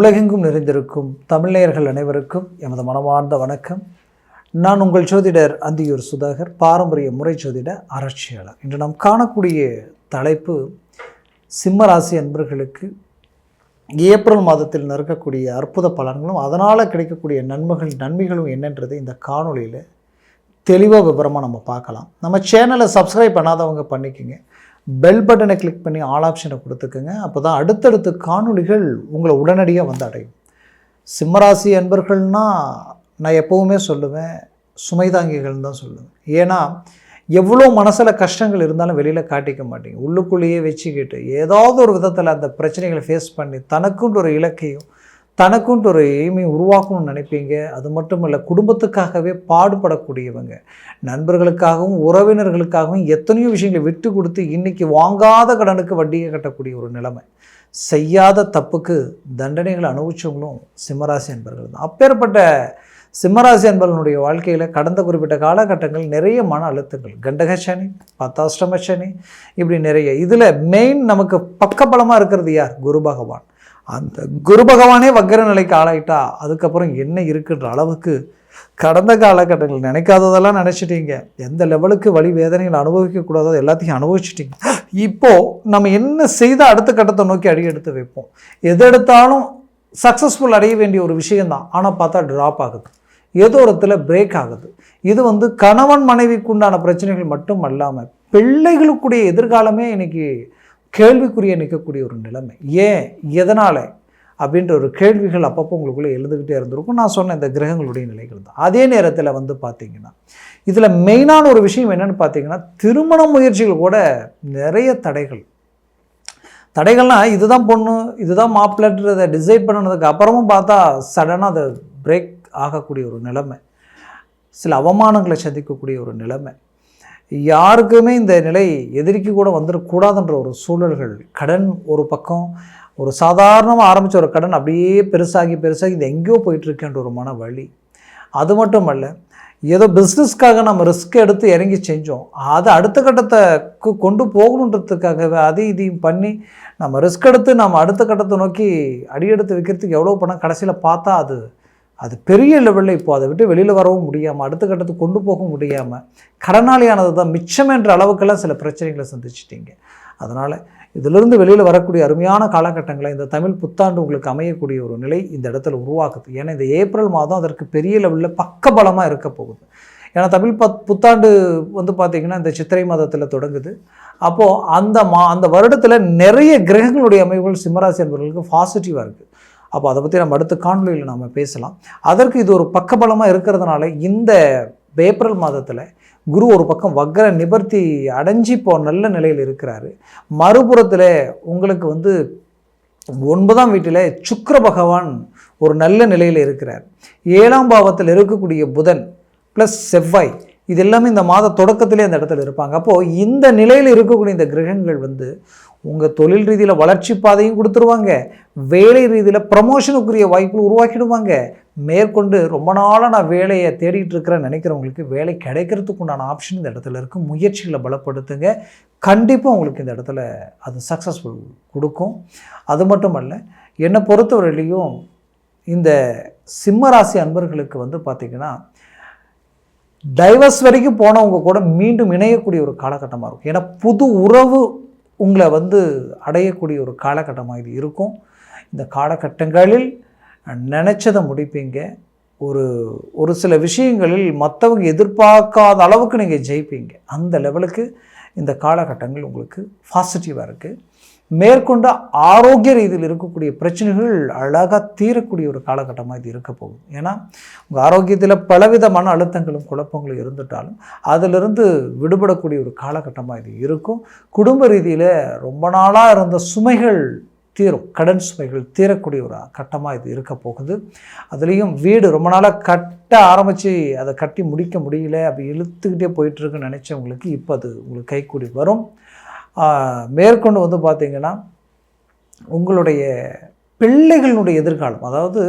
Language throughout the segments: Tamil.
உலகெங்கும் நிறைந்திருக்கும் தமிழ்நேயர்கள் அனைவருக்கும் எமது மனமார்ந்த வணக்கம். நான் உங்கள் ஜோதிடர் அந்தியூர் சுதாகர், பாரம்பரிய முறை ஜோதிட ஆராய்ச்சியாளர். இன்று நாம் காணக்கூடிய தலைப்பு சிம்மராசி அன்பர்களுக்கு ஏப்ரல் மாதத்தில் நடக்கக்கூடிய அற்புத பலன்களும் அதனால் கிடைக்கக்கூடிய நன்மைகளும் என்னன்றது இந்த காணொலியில் தெளிவாக விவரமாக நம்ம பார்க்கலாம். நம்ம சேனலை சப்ஸ்கிரைப் பண்ணாதவங்க பண்ணிக்கோங்க, பெல் பட்டனை கிளிக் பண்ணி ஆல் ஆப்ஷனை கொடுத்துக்குங்க. அப்போ தான் அடுத்தடுத்த காணொலிகள் உங்களை உடனடியாக வந்து அடையும். சிம்மராசி அன்பர்கள்னால் நான் எப்போவுமே சொல்லுவேன், சுமைதாங்கிகள்னு தான் சொல்லுவேன். ஏன்னா எவ்வளோ மனசில் கஷ்டங்கள் இருந்தாலும் வெளியில் காட்டிக்க மாட்டீங்க, உள்ளுக்குள்ளேயே வச்சுக்கிட்டு ஏதாவது ஒரு விதத்தில் அந்த பிரச்சனைகளை ஃபேஸ் பண்ணி தனக்குன்ற ஒரு இலக்கையும் தனக்குன்ற ஒரு எய்மையும் உருவாக்கணும்னு நினைப்பீங்க. அது மட்டும் இல்லை, குடும்பத்துக்காகவே பாடுபடக்கூடியவங்க, நண்பர்களுக்காகவும் உறவினர்களுக்காகவும் எத்தனையோ விஷயங்களை விட்டு கொடுத்து இன்றைக்கி வாங்காத கடனுக்கு வட்டியை கட்டக்கூடிய ஒரு நிலைமை, செய்யாத தப்புக்கு தண்டனைகளை அனுபவிச்சவங்களும் சிம்மராசி அன்பர்கள் தான். அப்பேற்பட்ட சிம்மராசி அன்பர்களுடைய வாழ்க்கையில் கடந்த குறிப்பிட்ட காலகட்டங்கள் நிறைய மன அழுத்தங்கள், கண்டக சனி, பத்தாஷ்டம சனி, இப்படி நிறைய. இதில் மெயின் நமக்கு பக்கபலமாக இருக்கிறது யார்? குரு பகவான். அந்த குரு பகவானே வக்கர நிலைக்கு ஆளாயிட்டா அதுக்கப்புறம் என்ன இருக்குன்ற அளவுக்கு கடந்த காலகட்டங்கள் நினைக்காததெல்லாம் நினச்சிட்டீங்க. எந்த லெவலுக்கு வலி வேதனைகள் அனுபவிக்கக்கூடாதோ எல்லாத்தையும் அனுபவிச்சிட்டிங்க. இப்போது நம்ம என்ன செய்தால் அடுத்த கட்டத்தை நோக்கி அடி எடுத்து வைப்போம். எது எடுத்தாலும் சக்ஸஸ்ஃபுல் அடைய வேண்டிய ஒரு விஷயந்தான், ஆனால் பார்த்தா ட்ராப் ஆகுது, ஏதோ ஒரு இடத்துல பிரேக் ஆகுது. இது கணவன் மனைவிக்கு உண்டான பிரச்சனைகள் மட்டும் அல்லாமல் பிள்ளைகளுக்குடைய எதிர்காலமே இன்னைக்கு கேள்விக்குரிய நிற்கக்கூடிய ஒரு நிலைமை. ஏன், எதனால் அப்படின்ற ஒரு கேள்விகள் அப்பப்போ உங்களுக்குள்ளே எழுந்துக்கிட்டே இருந்திருக்கும். நான் சொன்ன இந்த கிரகங்களுடைய நிலைகள் தான். அதே நேரத்தில் பார்த்திங்கன்னா இதில் மெயினான ஒரு விஷயம் என்னென்னு பார்த்தீங்கன்னா, திருமண முயற்சிகள் கூட நிறைய தடைகள்னால் இதுதான் பொண்ணு இதுதான் மாப்பிள்ளன்றதை டிசைட் பண்ணினதுக்கு அப்புறமும் பார்த்தா சடனாக அதை பிரேக் ஆகக்கூடிய ஒரு நிலைமை, சில அவமானங்களை சந்திக்கக்கூடிய ஒரு நிலைமை, யாருக்குமே இந்த நிலை எதிரிக்கு கூட வந்துடக்கூடாதுன்ற ஒரு சூழல்கள், கடன் ஒரு பக்கம், ஒரு சாதாரணமாக ஆரம்பித்த ஒரு கடன் அப்படியே பெருசாகி இது எங்கேயோ போயிட்டுருக்கேன்ற ஒரு மன வலி. அது மட்டும் அல்ல, ஏதோ பிஸ்னஸ்க்காக நம்ம ரிஸ்க் எடுத்து இறங்கி செஞ்சோம், அதை அடுத்த கட்டத்துக்கு கொண்டு போகணுன்றதுக்காகவே அதையும் இதையும் பண்ணி நம்ம ரிஸ்க் எடுத்து நம்ம அடுத்த கட்டத்தை நோக்கி அடியெடுத்து வைக்கிறதுக்கு எவ்வளோ பணம், கடைசியில் பார்த்தா அது பெரிய லெவலில் இப்போ அதை விட்டு வெளியில் வரவும் முடியாமல் அடுத்த கட்டத்துக்கு கொண்டு போக முடியாமல் கடனாளியானது தான் மிச்சம் என்ற அளவுக்கெல்லாம் சில பிரச்சனைகளை சந்திச்சிட்டிங்க. அதனால் இதிலிருந்து வெளியில் வரக்கூடிய அருமையான காலகட்டங்களை இந்த தமிழ் புத்தாண்டு உங்களுக்கு அமையக்கூடிய ஒரு நிலை இந்த இடத்துல உருவாக்குது. ஏன்னா இந்த ஏப்ரல் மாதம் அதற்கு பெரிய லெவலில் பக்கபலமாக இருக்க போகுது. ஏன்னா தமிழ் புத்தாண்டு பார்த்திங்கன்னா இந்த சித்திரை மாதத்தில் தொடங்குது. அப்போது அந்த வருடத்தில் நிறைய கிரகங்களுடைய அமைவுகள் சிம்மராசி என்பவர்களுக்கு பாசிட்டிவாக இருக்குது. அப்போ அதை பற்றி நம்ம அடுத்த காணொலியில் நம்ம பேசலாம். அதற்கு இது ஒரு பக்கபலமாக இருக்கிறதுனால இந்த ஏப்ரல் மாதத்தில் குரு ஒரு பக்கம் வக்ர நிவர்த்தி அடைஞ்சி இப்போ நல்ல நிலையில் இருக்கிறாரு. மறுபுறத்தில் உங்களுக்கு 9ஆம் வீட்டில் சுக்கிர பகவான் ஒரு நல்ல நிலையில் இருக்கிறார். 7ஆம் பாவத்தில் இருக்கக்கூடிய புதன் ப்ளஸ் செவ்வாய் இது எல்லாமே இந்த மாத தொடக்கத்திலே அந்த இடத்துல இருப்பாங்க. அப்போது இந்த நிலையில் இருக்கக்கூடிய இந்த கிரகங்கள் உங்கள் தொழில் ரீதியில் வளர்ச்சி பாதையும் கொடுத்துருவாங்க, வேலை ரீதியில் ப்ரமோஷனுக்குரிய வாய்ப்புகள் உருவாக்கிடுவாங்க. மேற்கொண்டு ரொம்ப நாளாக நான் வேலையை தேடிட்டு இருக்கிறேன்னு நினைக்கிறவங்களுக்கு வேலை கிடைக்கிறதுக்கு உண்டான ஆப்ஷன் இந்த இடத்துல இருக்குது. முயற்சிகளை பலப்படுத்துங்க, கண்டிப்பாக உங்களுக்கு இந்த இடத்துல அது சக்ஸஸ்ஃபுல் கொடுக்கும். அது மட்டும் அல்ல, என்னை பொறுத்தவரையிலையும் இந்த சிம்மராசி அன்பர்களுக்கு பார்த்திங்கன்னா டைவர்ஸ் வரைக்கும் போனவங்க கூட மீண்டும் இணையக்கூடிய ஒரு காலகட்டமாக இருக்கும். ஏன்னா புது உறவு உங்களை அடையக்கூடிய ஒரு காலகட்டமாக இது இருக்கும். இந்த காலகட்டங்களில் நினச்சதை முடிப்பீங்க. ஒரு சில விஷயங்களில் மற்றவங்க எதிர்பார்க்காத அளவுக்கு நீங்கள் ஜெயிப்பீங்க. அந்த லெவலுக்கு இந்த காலகட்டங்கள் உங்களுக்கு பாசிட்டிவாக இருக்குது. மேற்கொண்டு ஆரோக்கிய ரீதியில் இருக்கக்கூடிய பிரச்சனைகள் அழகாக தீரக்கூடிய ஒரு காலகட்டமாக இது இருக்க போகுது. ஏன்னா உங்கள் ஆரோக்கியத்தில் பலவிதமான அழுத்தங்களும் குழப்பங்களும் இருந்துட்டாலும் அதிலிருந்து விடுபடக்கூடிய ஒரு காலகட்டமாக இது இருக்கும். குடும்ப ரீதியில் ரொம்ப நாளாக இருந்த சுமைகள் தீரும், கடன் சுமைகள் தீரக்கூடிய ஒரு கட்டமாக இது இருக்க போகுது. அதுலேயும் வீடு ரொம்ப நாளாக கட்ட ஆரம்பித்து அதை கட்டி முடிக்க முடியல, அப்படி இழுத்துக்கிட்டே போயிட்டுருக்குன்னு நினச்சவங்களுக்கு இப்போ அது உங்களுக்கு கைக்கூடி வரும். மேற்கொண்டு பார்த்திங்கன்னா உங்களுடைய பிள்ளைகளுடைய எதிர்காலம், அதாவது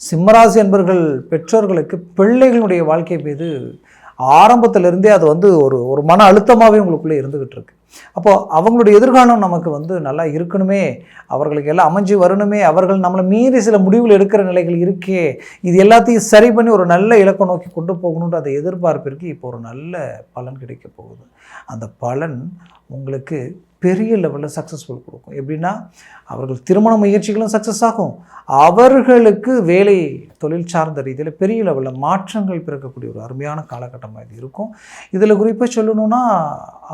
சிம்மராசி என்பர்கள் பெற்றோர்களுக்கு பிள்ளைகளுடைய வாழ்க்கை மீது ஆரம்பத்திலிருந்தே அது ஒரு மன அழுத்தமாகவே உங்களுக்குள்ளே இருந்துக்கிட்டு இருக்கு. அப்போது அவங்களுடைய எதிர்காலம் நமக்கு வந்து நல்லா இருக்கணுமே, அவர்களுக்கு எல்லாம் அமைஞ்சு வரணுமே, அவர்கள் நம்மளை மீறி சில முடிவுகள் எடுக்கிற நிலைகள் இருக்கே, இது எல்லாத்தையும் சரி பண்ணி ஒரு நல்ல இலக்கை நோக்கி கொண்டு போகணுன்ற அந்த எதிர்பார்ப்பிற்கு இப்போ ஒரு நல்ல பலன் கிடைக்க போகுது. அந்த பலன் உங்களுக்கு பெரிய லெவலில் சக்ஸஸ்ஃபுல் கொடுக்கும். எப்படின்னா, அவர்கள் திருமண முயற்சிகளும் சக்ஸஸ் ஆகும், அவர்களுக்கு வேலை தொழில் சார்ந்த ரீதியில் பெரிய லெவலில் மாற்றங்கள் பிறக்கக்கூடிய ஒரு அருமையான காலகட்டமாக இது இருக்கும். இதில் குறிப்பாக சொல்லணும்னா,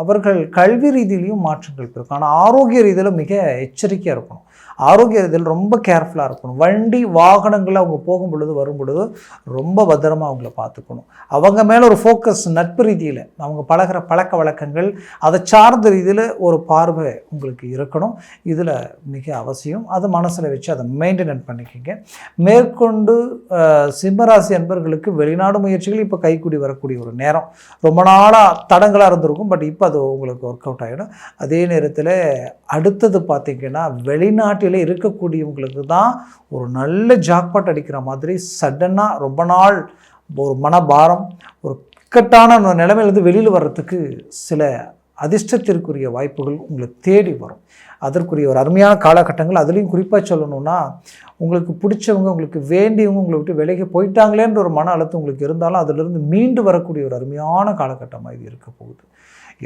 அவர்கள் கல்வி ரீதியிலையும் மாற்றங்கள் பிறக்கும். ஆனால் ஆரோக்கிய ரீதியில் மிக எச்சரிக்கையாக இருக்கணும். ஆரோக்கிய ரீதியில் ரொம்ப கேர்ஃபுல்லாக இருக்கணும். வண்டி வாகனங்களில் அவங்க போகும் பொழுது வரும் பொழுது ரொம்ப பத்திரமாக அவங்கள பார்த்துக்கணும். அவங்க மேலே ஒரு ஃபோக்கஸ், நட்பு ரீதியில் அவங்க பழகிற பழக்க வழக்கங்கள், அதை சார்ந்த ரீதியில் ஒரு பார்வை உங்களுக்கு இருக்கணும். இதில் மிக அவசியம். அது மனசில் வச்சு அதை மெயின்டெனன் பண்ணிக்கோங்க. மேற்கொண்டு சிம்மராசி அன்பர்களுக்கு வெளிநாடு முயற்சிகள் இப்போ கைக்கூடி வரக்கூடிய ஒரு நேரம். ரொம்ப நாளாக தடங்களாக இருந்திருக்கும், பட் இப்போ அது உங்களுக்கு ஒர்க் அவுட் ஆகிடும். அதே நேரத்தில் அடுத்தது பார்த்திங்கன்னா, வெளிநாட்டில் இருக்கக்கூடியவங்களுக்கு தான் ஒரு நல்ல ஜாக்பாட் அடிக்கிற மாதிரி சடனாக ரொம்ப நாள் ஒரு மனபாரம், ஒரு இக்கட்டான நிலைமையிலிருந்து வெளியில் வர்றதுக்கு சில அதிர்ஷ்டத்திற்குரிய வாய்ப்புகள் உங்களுக்கு தேடி வரும். அதற்குரிய ஒரு அருமையான காலகட்டங்கள். அதுலேயும் குறிப்பாக சொல்லணும்னா, உங்களுக்கு பிடிச்சவங்க, உங்களுக்கு வேண்டியவங்க உங்களை விட்டு விலகி போயிட்டாங்களேன்ற ஒரு மன அழுத்தம் உங்களுக்கு இருந்தாலும் அதிலிருந்து மீண்டு வரக்கூடிய ஒரு அருமையான காலகட்டமாக இது இருக்க போகுது.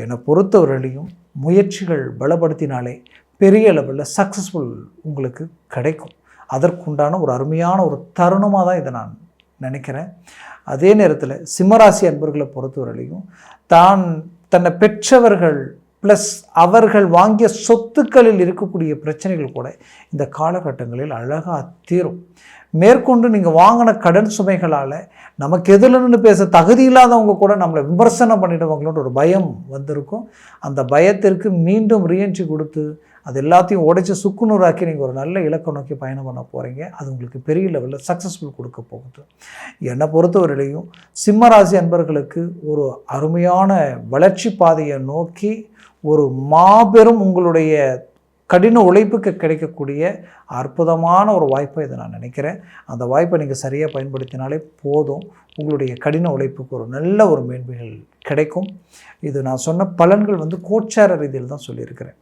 என்னை பொறுத்தவரையிலையும் முயற்சிகள் பலப்படுத்தினாலே பெரிய லெவலில் சக்ஸஸ்ஃபுல் உங்களுக்கு கிடைக்கும். அதற்குண்டான ஒரு அருமையான ஒரு தருணமாக தான் இதை நான் நினைக்கிறேன். அதே நேரத்தில் சிம்மராசி அன்பர்களை பொறுத்தவரையிலையும் தன்னை பெற்றவர்கள் ப்ளஸ் அவர்கள் வாங்கிய சொத்துக்களில் இருக்கக்கூடிய பிரச்சனைகள் கூட இந்த காலகட்டங்களில் அழகாக தீரும். மேற்கொண்டு நீங்கள் வாங்கின கடன் சுமைகளால் நமக்கு எதிரில்னு பேச தகுதி இல்லாதவங்க கூட நம்மளை விமர்சனம் பண்ணிடுவாங்களோட ஒரு பயம் வந்திருக்கும். அந்த பயத்திற்கு மீண்டும் ரீஎன்ட்ரி கொடுத்து அது எல்லாத்தையும் உடைச்சி சுக்குநூறாக்கி நீங்கள் ஒரு நல்ல இலக்கை நோக்கி பயணம் பண்ண போகிறீங்க. அது உங்களுக்கு பெரிய லெவலில் சக்ஸஸ்ஃபுல் கொடுக்க போகுது. என்னை பொறுத்தவரையிலையும் சிம்மராசி அன்பர்களுக்கு ஒரு அருமையான வளர்ச்சி பாதையை நோக்கி ஒரு மாபெரும் உங்களுடைய கடின உழைப்புக்கு கிடைக்கக்கூடிய அற்புதமான ஒரு வாய்ப்பை இதை நான் நினைக்கிறேன். அந்த வாய்ப்பை நீங்கள் சரியாக பயன்படுத்தினாலே போதும், உங்களுடைய கடின உழைப்புக்கு ஒரு நல்ல ஒரு மேன்மைகள் கிடைக்கும். இது நான் சொன்ன பலன்கள் வந்து கோச்சார ரீதியில் தான் சொல்லியிருக்கிறேன்.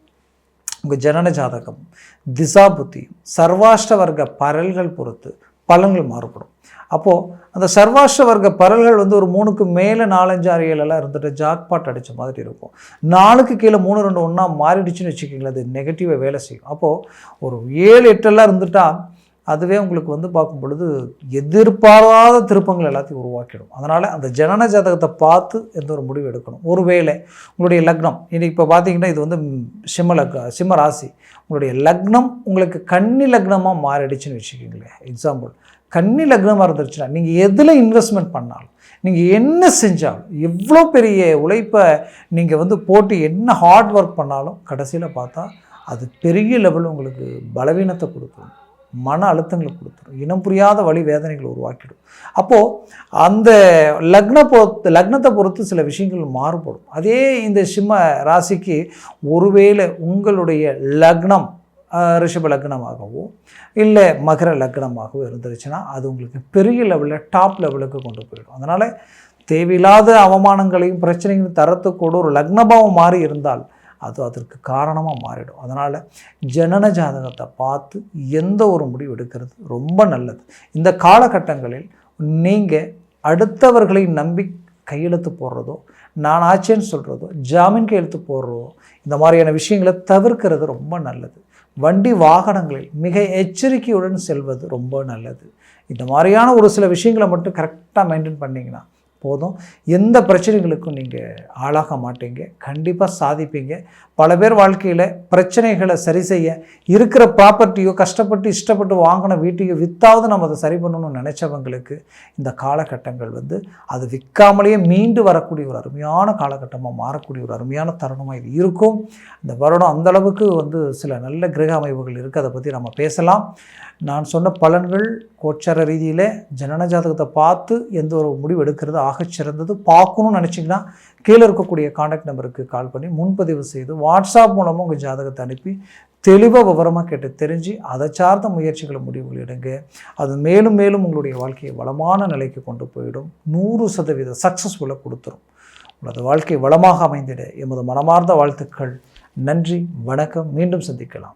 உங்கள் ஜனன ஜாதகம், திசா புத்தி, சர்வாஷ்ட வர்க்க பரல்கள் பொறுத்து பலன்கள் மாறுபடும். அப்போது அந்த சர்வாஷ்ட வர்க்க பரல்கள் வந்து ஒரு 3க்கு மேலே 4, 5, 6, 7 இருந்துட்டு ஜாக்பாட் அடித்த மாதிரி இருக்கும். 4க்கு கீழே 3, 2 ஒன்றா மாறிடுச்சுன்னு வச்சுக்கிங்களேன், அது நெகட்டிவாக வேலை செய்யும். அப்போது ஒரு 7, 8 இருந்துட்டால் அதுவே உங்களுக்கு வந்து பார்க்கும் பொழுது எதிர்பாராத திருப்பங்கள் எல்லாத்தையும் உருவாக்கிடும். அதனால் அந்த ஜனன ஜாதகத்தை பார்த்து எந்த ஒரு முடிவு எடுக்கணும். ஒருவேளை உங்களுடைய லக்னம், இன்றைக்கி இப்போ பார்த்தீங்கன்னா இது வந்து சிம்ம ராசி, உங்களுடைய லக்னம் உங்களுக்கு கன்னி லக்னமாக மாறிடுச்சுன்னு வச்சுக்கிங்களேன். எக்ஸாம்பிள், கன்னி லக்னமாக இருந்துருச்சுன்னா நீங்கள் எதில் இன்வெஸ்ட்மெண்ட் பண்ணாலும், நீங்கள் என்ன செஞ்சாலும், எவ்வளோ பெரிய உழைப்பை நீங்கள் வந்து போட்டு என்ன ஹார்ட் ஒர்க் பண்ணாலும் கடைசியில் பார்த்தா அது பெரிய லெவலில் உங்களுக்கு பலவீனத்தை கொடுக்கும், மன அழுத்தங்களை கொடுத்துரும், இனம் புரியாத வழி வேதனைகளை உருவாக்கிடும். அப்போது அந்த லக்னத்தை பொறுத்து சில விஷயங்கள் மாறுபடும். அதே இந்த சிம்ம ராசிக்கு ஒருவேளை உங்களுடைய லக்னம் ரிஷப லக்னமாகவோ இல்லை மகர லக்னமாகவோ இருந்துருச்சுன்னா அது உங்களுக்கு பெரிய லெவலில் டாப் லெவலுக்கு கொண்டு போயிடும். அதனால் தேவையில்லாத அவமானங்களையும் பிரச்சனைகளையும் தரத்துக்கூட ஒரு லக்னபாவம் மாறி இருந்தால் அது அதற்கு காரணமாக மாறிடும். அதனால் ஜனன ஜாதகத்தை பார்த்து எந்த ஒரு முடிவு எடுக்கிறது ரொம்ப நல்லது. இந்த காலகட்டங்களில் நீங்கள் அடுத்தவர்களை நம்பி கையெழுத்து போடுறதோ, நான் ஆச்சேன்னு சொல்கிறதோ, ஜாமீன் கையெழுத்து போடுறதோ, இந்த மாதிரியான விஷயங்களை தவிர்க்கிறது ரொம்ப நல்லது. வண்டி வாகனங்களில் மிக எச்சரிக்கையுடன் செல்வது ரொம்ப நல்லது. இந்த மாதிரியான ஒரு சில விஷயங்களை மட்டும் கரெக்டாக மெயின்டைன் பண்ணிங்கன்னா போதும், எந்த பிரச்சனைகளுக்கும் நீங்கள் ஆளாக மாட்டீங்க, கண்டிப்பாக சாதிப்பீங்க. பல பேர் வாழ்க்கையில் பிரச்சனைகளை சரி செய்ய இருக்கிற ப்ராப்பர்ட்டியோ கஷ்டப்பட்டு இஷ்டப்பட்டு வாங்கின வீட்டையோ விற்றாவது நம்ம அதை சரி பண்ணணும்னு நினச்சவங்களுக்கு இந்த காலகட்டங்கள் வந்து அது விற்காமலேயே மீண்டு வரக்கூடிய ஒரு அருமையான காலகட்டமாக மாறக்கூடிய ஒரு அருமையான தருணமாக இது இருக்கும். இந்த வருடம் அந்தளவுக்கு வந்து சில நல்ல கிரக அமைப்புகள் இருக்குது, அதை பற்றி நம்ம பேசலாம். நான் சொன்ன பலன்கள் கோச்சார ரீதியில் ஜனன ஜாதகத்தை பார்த்து எந்த ஒரு முடிவு எடுக்கிறது ஆகச்சிறந்தது. பார்க்கணும்னு நினச்சிங்கன்னா கீழே இருக்கக்கூடிய கான்டாக்ட் நம்பருக்கு கால் பண்ணி முன்பதிவு செய்து வாட்ஸ்அப் மூலமாக உங்கள் ஜாதகத்தை அனுப்பி தெளிவாக விவரமாக கேட்டு தெரிஞ்சு அதை சார்ந்த முயற்சிகளை முடிவுகள் எடுங்க. அது மேலும் மேலும் உங்களுடைய வாழ்க்கையை வளமான நிலைக்கு கொண்டு போயிடும். 100% சக்ஸஸ்ஃபுல்லாக கொடுத்துரும். உங்களது வாழ்க்கை வளமாக அமைந்திட எமது மனமார்ந்த வாழ்த்துக்கள். நன்றி, வணக்கம். மீண்டும் சந்திக்கலாம்.